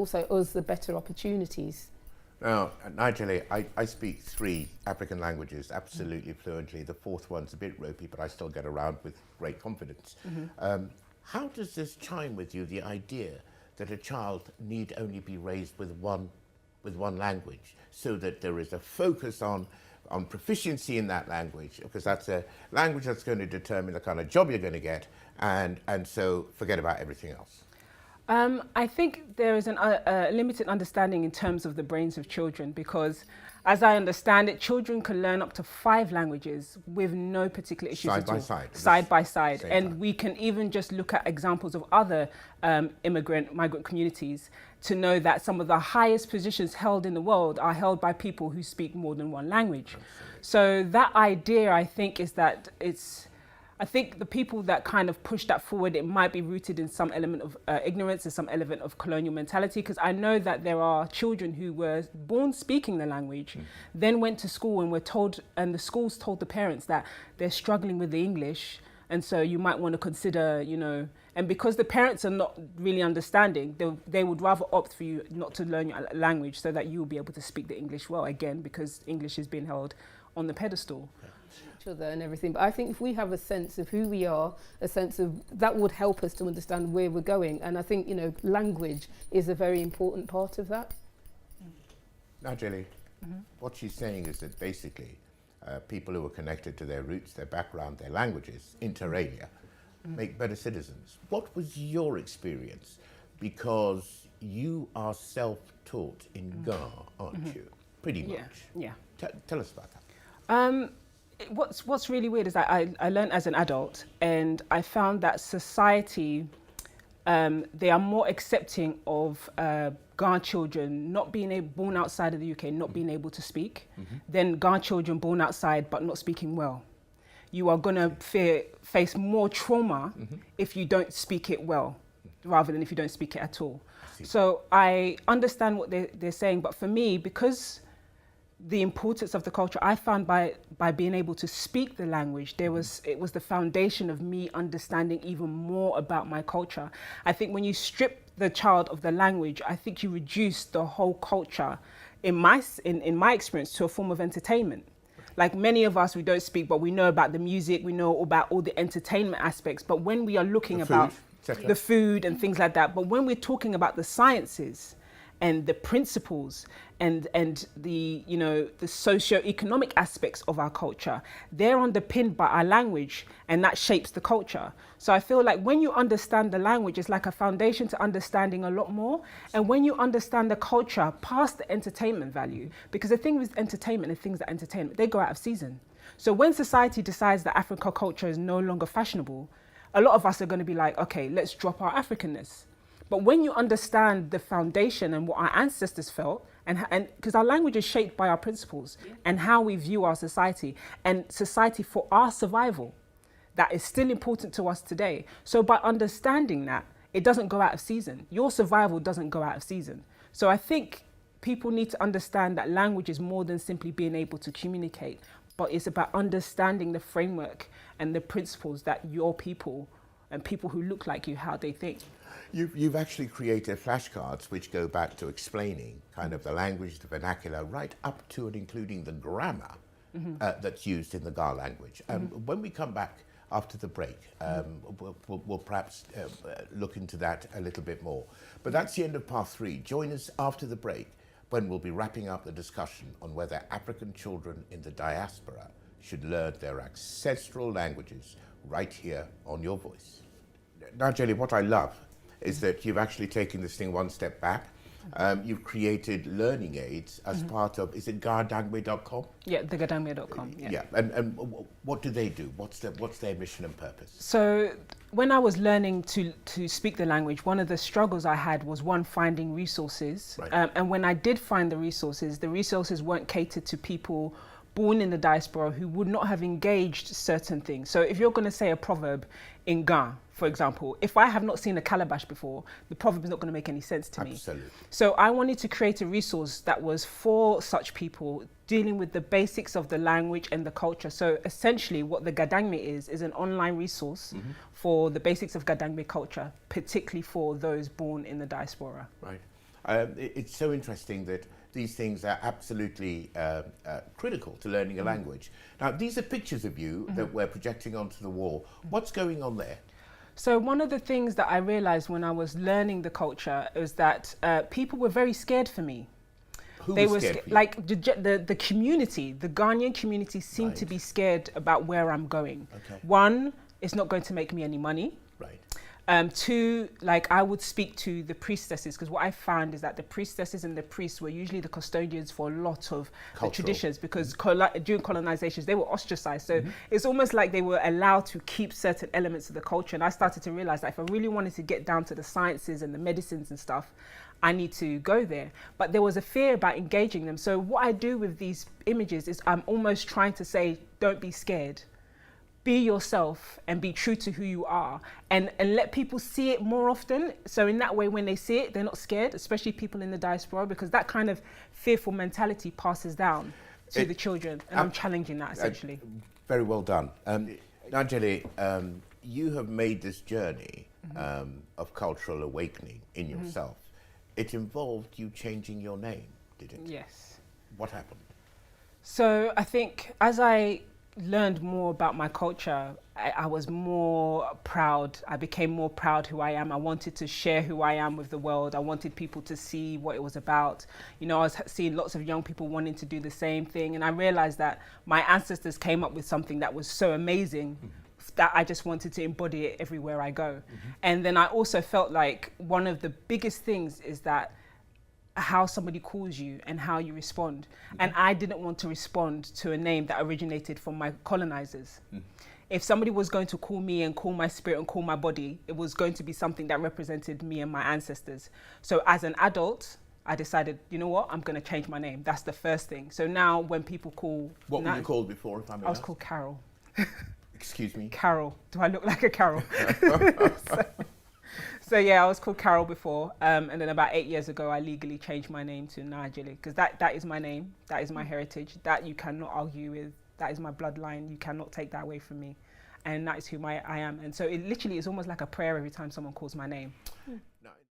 also us the better opportunities. Now, Nigel, I speak 3 African languages absolutely fluently. The 4th one's a bit ropey, but I still get around with great confidence. How does this chime with you, the idea that a child need only be raised with one language, so that there is a focus on proficiency in that language, because that's a language that's going to determine the kind of job you're going to get, and so forget about everything else? I think there is a limited understanding in terms of the brains of children, because as I understand it, children can learn up to 5 languages with no particular issues at all. Side by side. And we can even just look at examples of other migrant communities to know that some of the highest positions held in the world are held by people who speak more than one language. So that idea, I think, is that I think the people that kind of push that forward, it might be rooted in some element of ignorance and some element of colonial mentality, because I know that there are children who were born speaking the language, then went to school and were told, and the schools told the parents that they're struggling with the English, and so you might want to consider, you know, and because the parents are not really understanding, they would rather opt for you not to learn your language so that you will be able to speak the English well, again, because English is being held on the pedestal. Each other and everything, but I think if we have a sense of who we are, a sense of that would help us to understand where we're going, and I think, you know, language is a very important part of that. Now, Jelly, what she's saying is that basically people who are connected to their roots, their background, their languages, inter alia, make better citizens. What was your experience? Because you are self-taught in Ghana, aren't you? Pretty much. Yeah. Tell us about that. What's really weird is that I learned as an adult, and I found that society, they are more accepting of Ghanaian children not being born outside of the UK, not being able to speak, than Ghanaian children born outside but not speaking well. You are going to face more trauma if you don't speak it well, rather than if you don't speak it at all. So I understand what they're saying, but for me, because the importance of the culture, I found by being able to speak the language, it was the foundation of me understanding even more about my culture. I think when you strip the child of the language, I think you reduce the whole culture, in my experience, to a form of entertainment. Like many of us, we don't speak, but we know about the music, we know about all the entertainment aspects. But when we are looking about the food and things like that, but when we're talking about the sciences and the principles and the, you know, the socio-economic aspects of our culture, they're underpinned by our language, and that shapes the culture. So I feel like when you understand the language, it's like a foundation to understanding a lot more. And when you understand the culture past the entertainment value, because the thing with entertainment and things that entertain, they go out of season. So when society decides that African culture is no longer fashionable, a lot of us are going to be like, okay, let's drop our Africanness. But when you understand the foundation and what our ancestors felt, and because our language is shaped by our principles and how we view our society, and society for our survival, that is still important to us today. So by understanding that, it doesn't go out of season. Your survival doesn't go out of season. So I think people need to understand that language is more than simply being able to communicate, but it's about understanding the framework and the principles that your people and people who look like you, how they think. You've actually created flashcards which go back to explaining kind of the language, the vernacular, right up to and including the grammar that's used in the Ga language. When we come back after the break, we'll perhaps look into that a little bit more. But that's the end of part 3. Join us after the break, when we'll be wrapping up the discussion on whether African children in the diaspora should learn their ancestral languages right here on Your Voice. Now, Jelly, what I love is that you've actually taken this thing one step back. You've created learning aids as part of, is it Gardangwe.com? Yeah, the Gardangwe.com. Yeah. And what do they do? What's their mission and purpose? So when I was learning to speak the language, one of the struggles I had was finding resources. Right. And when I did find the resources weren't catered to people born in the diaspora who would not have engaged certain things. So if you're going to say a proverb in Ghana, for example, if I have not seen a calabash before, the proverb is not going to make any sense to me. Absolutely. So I wanted to create a resource that was for such people, dealing with the basics of the language and the culture. So essentially what the Gadangme is an online resource for the basics of Gadangme culture, particularly for those born in the diaspora. Right. It's so interesting that these things are absolutely critical to learning a language. Now, these are pictures of you that we're projecting onto the wall. What's going on there? So one of the things that I realized when I was learning the culture is that people were very scared for me. Who They was were scared for you? like the community, the Ghanaian community seemed to be scared about where I'm going. Okay. One, it's not going to make me any money. Right. Two, like I would speak to the priestesses, because what I found is that the priestesses and the priests were usually the custodians for a lot of the traditions, because during colonizations they were ostracized. So it's almost like they were allowed to keep certain elements of the culture. And I started to realize that if I really wanted to get down to the sciences and the medicines and stuff, I need to go there. But there was a fear about engaging them. So what I do with these images is I'm almost trying to say, don't be scared. Be yourself and be true to who you are, and let people see it more often. So in that way, when they see it, they're not scared, especially people in the diaspora, because that kind of fearful mentality passes down to the children. And I'm challenging that essentially. Very well done. Najeli, you have made this journey of cultural awakening in yourself. It involved you changing your name, did it? Yes. What happened? So I think as I learned more about my culture, I was more proud. I became more proud who I am. I wanted to share who I am with the world. I wanted people to see what it was about. You know, I was seeing lots of young people wanting to do the same thing. And I realized that my ancestors came up with something that was so amazing that I just wanted to embody it everywhere I go. And then I also felt like one of the biggest things is that how somebody calls you and how you respond. And I didn't want to respond to a name that originated from my colonizers. If somebody was going to call me and call my spirit and call my body, it was going to be something that represented me and my ancestors. So as an adult, I decided, you know what, I'm going to change my name. That's the first thing. So now when people call... What were you called before, if I may I was ask? called Carol. Excuse me? Carol. Do I look like a Carol? So yeah, I was called Carol before, and then about 8 years ago, I legally changed my name to Najeli, because that is my name, that is my heritage, that you cannot argue with, that is my bloodline, you cannot take that away from me, and that is who I am. And so it literally is almost like a prayer every time someone calls my name.